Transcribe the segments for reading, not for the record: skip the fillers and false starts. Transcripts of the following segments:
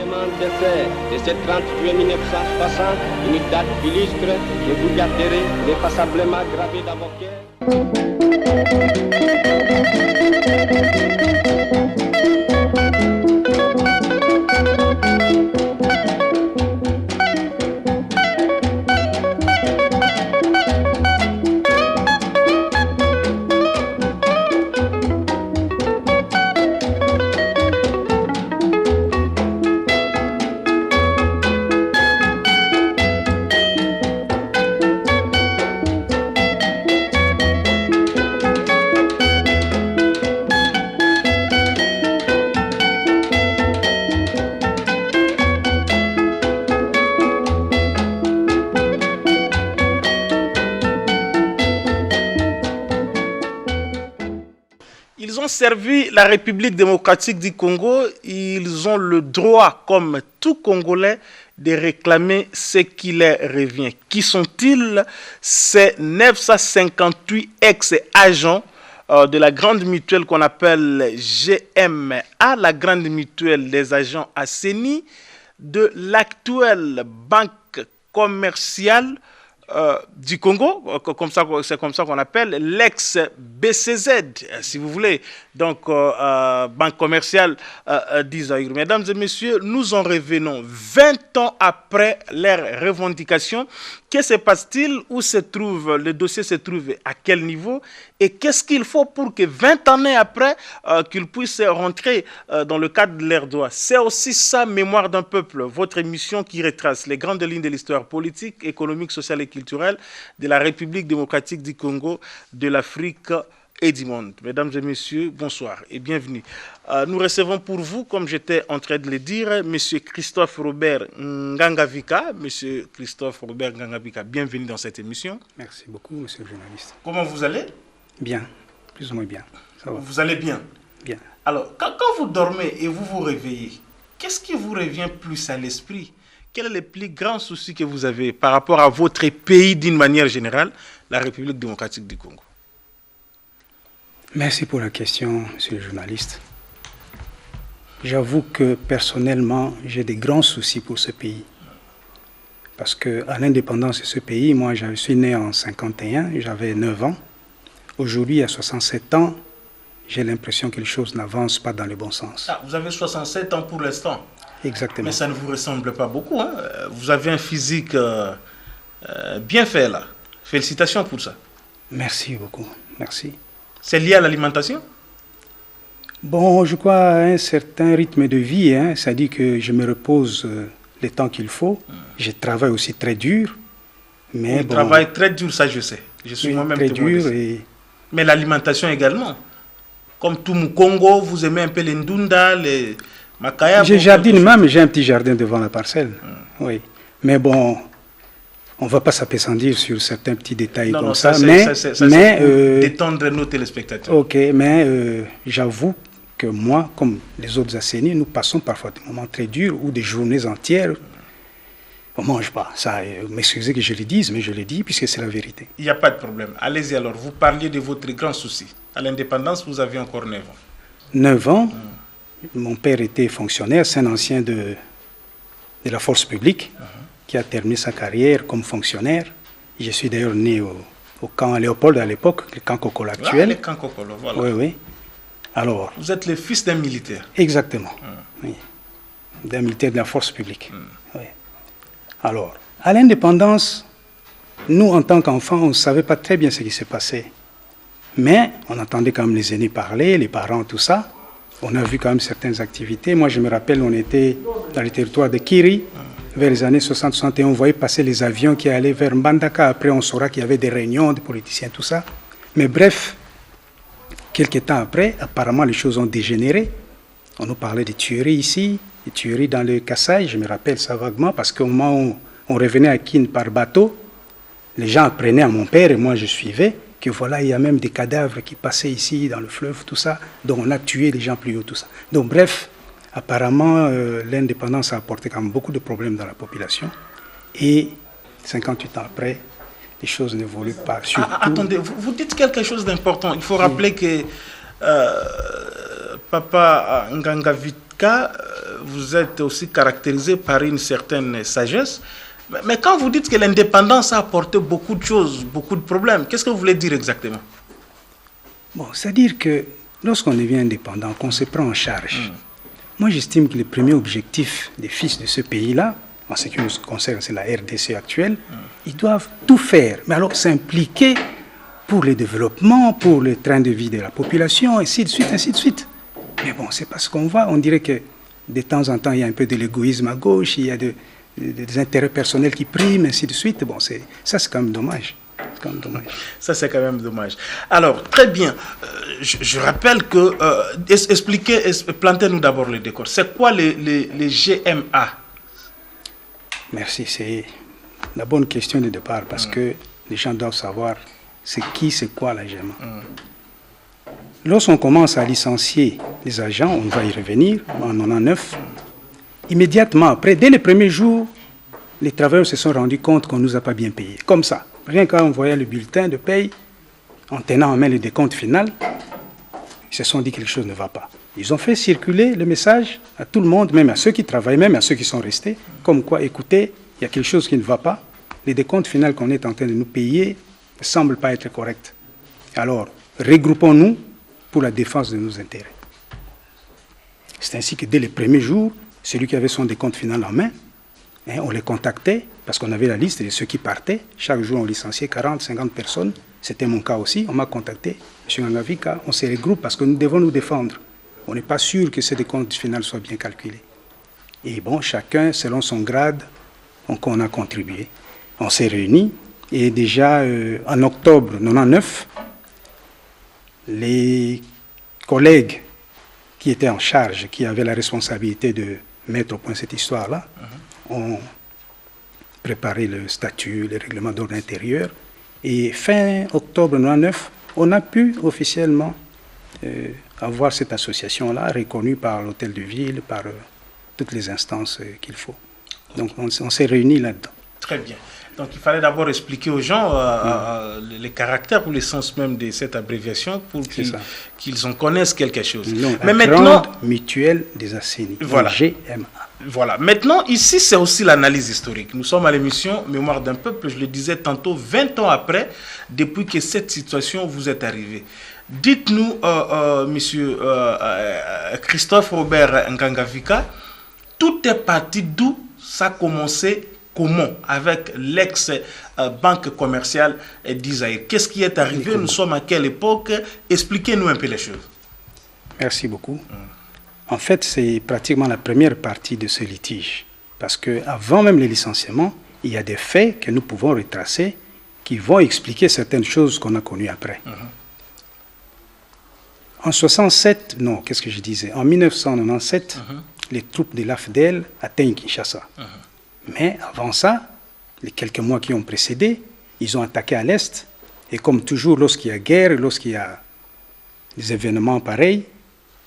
de fer de ce 30 juillet 1960, une date illustre que vous garderez ineffaçablement gravée dans vos cœurs. Ils ont servi la République démocratique du Congo. Ils ont le droit, comme tout Congolais, de réclamer ce qui leur revient. Qui sont-ils? Ces 958 ex-agents de la grande mutuelle qu'on appelle GMA, la grande mutuelle des agents assainis, de l'actuelle banque commerciale du Congo, c'est comme ça qu'on appelle l'ex-BCZ, si vous voulez, donc banque commerciale d'Isaïr. Mesdames et messieurs, nous en revenons 20 ans après leur revendication. Que se passe-t-il? Où se trouve le dossier? Se trouve à quel niveau? Et qu'est-ce qu'il faut pour que 20 années après, qu'ils puissent rentrer dans le cadre de leurs droits? C'est aussi ça, Mémoire d'un peuple, votre émission qui retrace les grandes lignes de l'histoire politique, économique, sociale et culturelle de la République démocratique du Congo, de l'Afrique et du monde. Mesdames et messieurs, bonsoir et bienvenue. Nous recevons pour vous, comme j'étais en train de le dire, M. Christophe Robert Ngangavika. M. Christophe Robert Ngangavika, bienvenue dans cette émission. Merci beaucoup, monsieur le journaliste. Comment vous allez? Bien, plus ou moins bien. Ça va. Vous allez bien? Bien. Alors, quand vous dormez et vous vous réveillez, qu'est-ce qui vous revient plus à l'esprit? Quel est le plus grand souci que vous avez par rapport à votre pays d'une manière générale, la République démocratique du Congo? Merci pour la question, monsieur le journaliste. J'avoue que personnellement, j'ai des grands soucis pour ce pays. Parce qu'à l'indépendance de ce pays, moi je suis né en 51, j'avais 9 ans. Aujourd'hui, à 67 ans, j'ai l'impression que les choses n'avancent pas dans le bon sens. Ah, vous avez 67 ans pour l'instant. Exactement. Mais ça ne vous ressemble pas beaucoup, hein? Vous avez un physique bien fait là. Félicitations pour ça. Merci beaucoup, merci. C'est lié à l'alimentation? Bon, je crois à un certain rythme de vie, hein. C'est-à-dire que je me repose le temps qu'il faut. Je travaille aussi très dur. Mais vous travaillez très dur, ça je sais. Je suis moi-même très dur. Et... Mais l'alimentation également. Comme tout le Congo, vous aimez un peu les ndunda, les makaya. Je jardine même, j'ai un petit jardin devant la parcelle. Oui. Mais bon, on ne va pas s'appesantir sur certains petits détails comme ça. Mais détendre nos téléspectateurs. Ok, mais j'avoue que moi, comme les autres assainis, nous passons parfois des moments très durs ou des journées entières. On ne mange pas. Ça, m'excusez que je le dise, mais je le dis puisque c'est la vérité. Il n'y a pas de problème. Allez-y alors. Vous parliez de votre grand souci. À l'indépendance, vous aviez encore 9 ans. 9 ans. Mon père était fonctionnaire, c'est un ancien de la force publique qui a terminé sa carrière comme fonctionnaire. Je suis d'ailleurs né au camp Léopold à l'époque, le camp Kokolo actuel. Le camp Kokolo, voilà. Oui, oui. Alors, vous êtes le fils d'un militaire. Exactement. Oui. D'un militaire de la force publique. Oui. Alors, à l'indépendance, nous, en tant qu'enfants, on ne savait pas très bien ce qui se passait. Mais on entendait quand même les aînés parler, les parents, tout ça. On a vu quand même certaines activités. Moi, je me rappelle, on était dans le territoire de Kiri, vers les années 60-61. On voyait passer les avions qui allaient vers Mbandaka. Après, on saura qu'il y avait des réunions, des politiciens, tout ça. Mais bref, quelques temps après, apparemment, les choses ont dégénéré. On nous parlait de tueries ici, des tueries dans le Kasaï. Je me rappelle ça vaguement, parce qu'au moment où on revenait à Kin par bateau, les gens apprenaient à mon père, et moi je suivais, que voilà, il y a même des cadavres qui passaient ici dans le fleuve, tout ça. Donc on a tué les gens plus haut, tout ça. Donc bref, apparemment, l'indépendance a apporté quand même beaucoup de problèmes dans la population. Et 58 ans après, les choses n'évoluent pas. Surtout... Attendez, vous dites quelque chose d'important. Il faut rappeler que Papa cas, vous êtes aussi caractérisé par une certaine sagesse. Mais quand vous dites que l'indépendance a apporté beaucoup de choses, beaucoup de problèmes, qu'est-ce que vous voulez dire exactement? Bon, c'est-à-dire que lorsqu'on devient indépendant, qu'on se prend en charge, moi j'estime que le premier objectif des fils de ce pays-là, en ce qui nous concerne, c'est la RDC actuelle, ils doivent tout faire. Mais alors s'impliquer pour le développement, pour le train de vie de la population, ainsi de suite, ainsi de suite. Mais bon, c'est parce qu'on voit, on dirait que de temps en temps, il y a un peu de l'égoïsme à gauche, il y a des intérêts personnels qui priment, ainsi de suite. Bon, ça c'est quand même dommage. Ça, c'est quand même dommage. Alors, très bien. Je rappelle que... plantez-nous d'abord le décor. C'est quoi les GMA? Merci. C'est la bonne question de départ parce que les gens doivent savoir c'est quoi la GMA. Lorsqu'on commence à licencier les agents, on va y revenir, en 99, immédiatement après, dès les premiers jours, les travailleurs se sont rendus compte qu'on ne nous a pas bien payés. Comme ça. Rien qu'en voyant le bulletin de paye, en tenant en main le décompte final, ils se sont dit que quelque chose ne va pas. Ils ont fait circuler le message à tout le monde, même à ceux qui travaillent, même à ceux qui sont restés, comme quoi, écoutez, il y a quelque chose qui ne va pas. Le décompte final qu'on est en train de nous payer ne semble pas être correct. Alors, regroupons-nous pour la défense de nos intérêts. C'est ainsi que dès les premiers jours, celui qui avait son décompte final en main, on les contactait parce qu'on avait la liste de ceux qui partaient. Chaque jour, on licenciait 40, 50 personnes. C'était mon cas aussi. On m'a contacté. Monsieur Ngangavika, on se regroupe parce que nous devons nous défendre. On n'est pas sûr que ce décompte final soit bien calculé. Et bon, chacun, selon son grade, on a contribué. On s'est réunis. Et déjà, en octobre 99, les collègues qui étaient en charge, qui avaient la responsabilité de mettre au point cette histoire-là, ont préparé le statut, le règlement d'ordre intérieur. Et fin octobre 99, on a pu officiellement avoir cette association-là reconnue par l'hôtel de ville, par toutes les instances qu'il faut. Donc on s'est réunis là-dedans. Très bien. Donc il fallait d'abord expliquer aux gens les caractères ou l'essence même de cette abréviation pour qu'ils en connaissent quelque chose. Non, mais maintenant, mutuelle des assainies, voilà. GMA. Voilà. Maintenant, ici, c'est aussi l'analyse historique. Nous sommes à l'émission Mémoire d'un peuple, je le disais tantôt, 20 ans après, depuis que cette situation vous est arrivée. Dites-nous, monsieur Christophe Robert Ngangavika, tout est parti d'où? Ça a commencé comment? Avec l'ex-banque commerciale d'Isaïr. Qu'est-ce qui est arrivé? Nous sommes à quelle époque? Expliquez-nous un peu les choses. Merci beaucoup. En fait, c'est pratiquement la première partie de ce litige. Parce qu'avant même le licenciement, il y a des faits que nous pouvons retracer qui vont expliquer certaines choses qu'on a connues après. En 67, non, qu'est-ce que je disais? En 1997, les troupes de l'AFDEL atteignent Kinshasa. Mais avant ça, les quelques mois qui ont précédé, ils ont attaqué à l'Est. Et comme toujours, lorsqu'il y a guerre, lorsqu'il y a des événements pareils,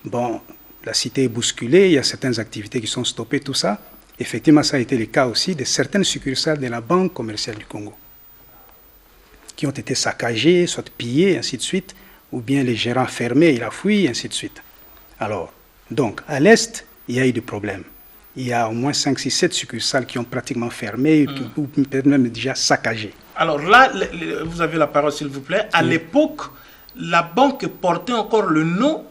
bon, la cité est bousculée, il y a certaines activités qui sont stoppées, tout ça. Effectivement, ça a été le cas aussi de certaines succursales de la Banque commerciale du Congo qui ont été saccagées, soit pillées, ainsi de suite, ou bien les gérants fermés, il a fui, ainsi de suite. Alors, donc, à l'Est, il y a eu des problèmes. Il y a au moins 5, 6, 7 succursales qui ont pratiquement fermé, ou peut-être même déjà saccagées. Alors là, vous avez la parole, s'il vous plaît. À l'époque, la banque portait encore le nom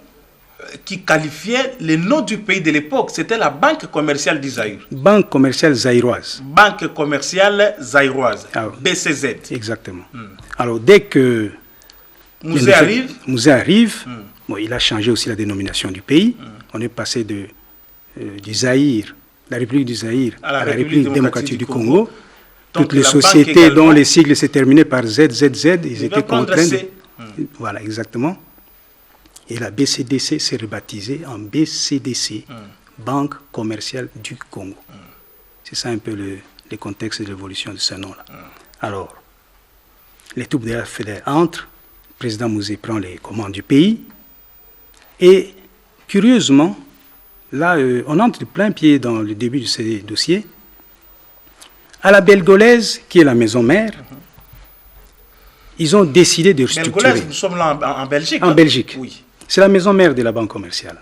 qui qualifiait le nom du pays de l'époque. C'était la Banque commerciale d'Isaïr. Banque commerciale zaïroise. Banque commerciale zaïroise, BCZ. Exactement. Alors, dès que Mouzé arrive, bon, il a changé aussi la dénomination du pays. On est passé du Zaïre, la République du Zaïre, à la République démocratique du Congo. Toutes les sociétés dont les sigles se terminaient par ZZZ, ils étaient contraints. Voilà, exactement. Et la BCDC s'est rebaptisée en BCDC, Banque commerciale du Congo. C'est ça un peu le contexte de l'évolution de ce nom-là. Alors, les troupes de la FEDER entrent, le président Mouzé prend les commandes du pays, et curieusement, là, on entre de plein pied dans le début de ce dossier. À la Belgolaise, qui est la maison mère, ils ont décidé de restructurer. Belgolaise, nous sommes là en Belgique. En Belgique. Oui. C'est la maison mère de la banque commerciale.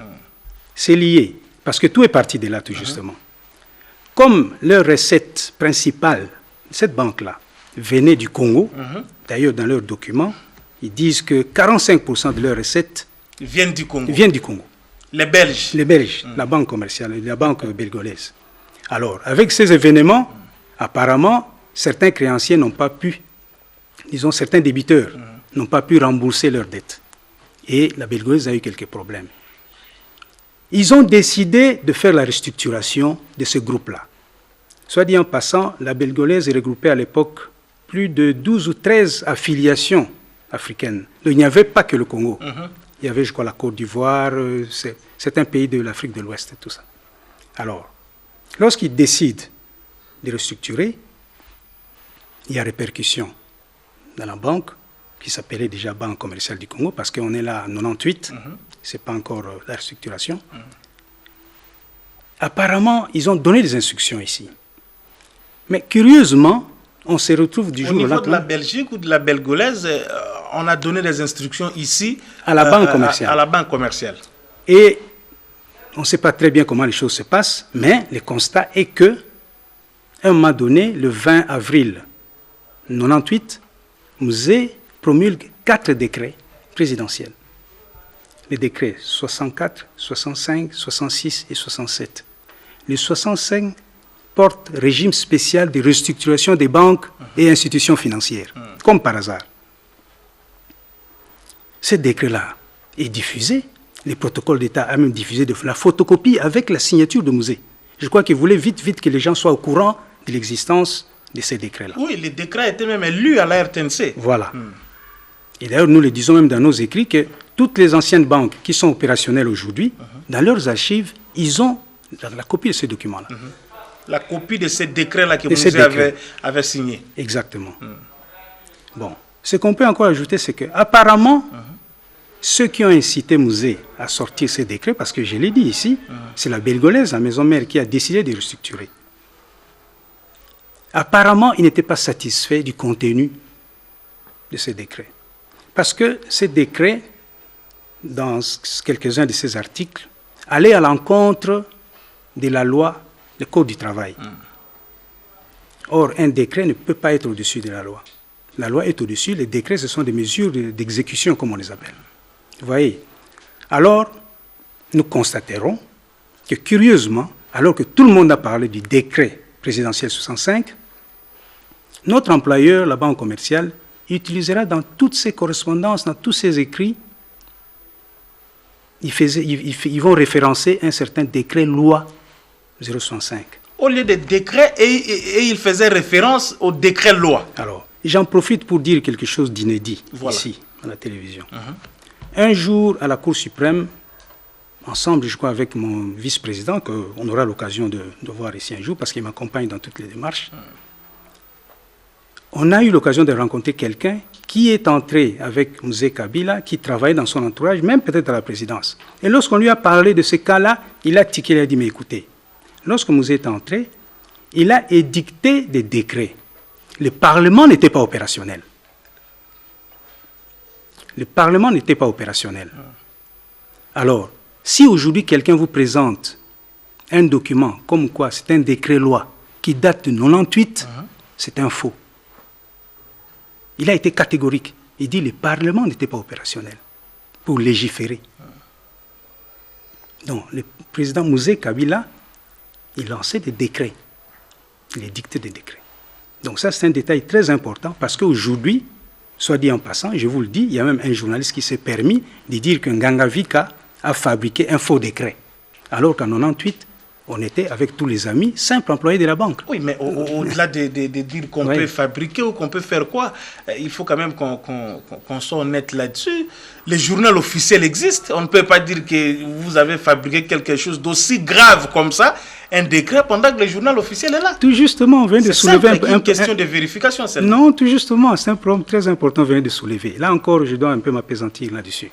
C'est lié. Parce que tout est parti de là, tout justement. Comme leur recette principale, cette banque-là, venait du Congo, d'ailleurs dans leurs documents, ils disent que 45% de leurs recettes viennent du Congo. Les Belges. Les Belges, la banque commerciale, la banque belgolaise. Alors, avec ces événements, apparemment, certains créanciers n'ont pas pu, disons certains débiteurs, n'ont pas pu rembourser leurs dettes. Et la belgolaise a eu quelques problèmes. Ils ont décidé de faire la restructuration de ce groupe-là. Soit dit en passant, la belgolaise regroupait à l'époque plus de 12 ou 13 affiliations africaines. Donc, il n'y avait pas que le Congo. Il y avait, je crois, la Côte d'Ivoire, certains pays de l'Afrique de l'Ouest et tout ça. Alors, lorsqu'ils décident de restructurer, il y a répercussion dans la banque, qui s'appelait déjà Banque commerciale du Congo, parce qu'on est là en 98, ce n'est pas encore la restructuration. Apparemment, ils ont donné des instructions ici. Mais curieusement, on se retrouve du jour au lendemain. Au niveau de la Belgique ou de la belgolaise, on a donné des instructions ici à la banque commerciale. À la banque commerciale. Et on ne sait pas très bien comment les choses se passent, mais le constat est que, à un moment donné, le 20 avril 98, Musée promulgue 4 décrets présidentiels. Les décrets 64, 65, 66 et 67. Les 65 portent régime spécial de restructuration des banques et institutions financières, comme par hasard. Ce décret-là est diffusé. Les protocoles d'État a même diffusé de la photocopie avec la signature de Musée. Je crois qu'il voulait vite que les gens soient au courant de l'existence de ces décrets-là. Oui, les décrets étaient même lus à la RTNC. Voilà. Et d'ailleurs, nous le disons même dans nos écrits que toutes les anciennes banques qui sont opérationnelles aujourd'hui, dans leurs archives, ils ont la copie de ces documents-là. La copie de ces décrets-là que Musée avait signé. Exactement. Bon, ce qu'on peut encore ajouter, c'est qu'apparemment, ceux qui ont incité Musée à sortir ces décrets, parce que je l'ai dit ici, c'est la belgolaise, la maison mère, qui a décidé de restructurer. Apparemment, ils n'étaient pas satisfaits du contenu de ces décrets. Parce que ces décrets, dans quelques-uns de ces articles, allaient à l'encontre de la loi, le Code du travail. Or, un décret ne peut pas être au-dessus de la loi. La loi est au-dessus, les décrets, ce sont des mesures d'exécution, comme on les appelle. Vous voyez? Alors, nous constaterons que, curieusement, alors que tout le monde a parlé du décret présidentiel 65, notre employeur, la banque commerciale, utilisera dans toutes ses correspondances, dans tous ses écrits, ils vont référencer un certain décret loi 065. Au lieu des décrets, et il faisait référence au décret loi. Alors, j'en profite pour dire quelque chose d'inédit ici, à la télévision. Un jour, à la Cour suprême, ensemble, je crois, avec mon vice-président, qu'on aura l'occasion de voir ici un jour, parce qu'il m'accompagne dans toutes les démarches, on a eu l'occasion de rencontrer quelqu'un qui est entré avec Musée Kabila, qui travaillait dans son entourage, même peut-être à la présidence. Et lorsqu'on lui a parlé de ce cas-là, il a tiqué, il a dit, mais écoutez, lorsque Musée est entré, il a édicté des décrets. Le Parlement n'était pas opérationnel. Le Parlement n'était pas opérationnel. Alors, si aujourd'hui quelqu'un vous présente un document comme quoi c'est un décret-loi qui date de 98, c'est un faux. Il a été catégorique. Il dit que le Parlement n'était pas opérationnel pour légiférer. Donc, le président Musée Kabila, il lançait des décrets. Il édictait des décrets. Donc ça, c'est un détail très important parce qu'aujourd'hui, soit dit en passant, je vous le dis, il y a même un journaliste qui s'est permis de dire que Ngangavika a fabriqué un faux décret. Alors qu'en 98, on était avec tous les amis, simples employés de la banque. Oui, mais au-delà de dire qu'on peut fabriquer ou qu'on peut faire quoi, il faut quand même qu'on soit honnête là-dessus. Le journal officiel existe. On ne peut pas dire que vous avez fabriqué quelque chose d'aussi grave comme ça, un décret, pendant que le journal officiel est là. Tout justement, on vient de soulever une question de vérification. Non, tout justement, c'est un problème très important qu'on vient de soulever. Là encore, je dois un peu m'appesantir là-dessus.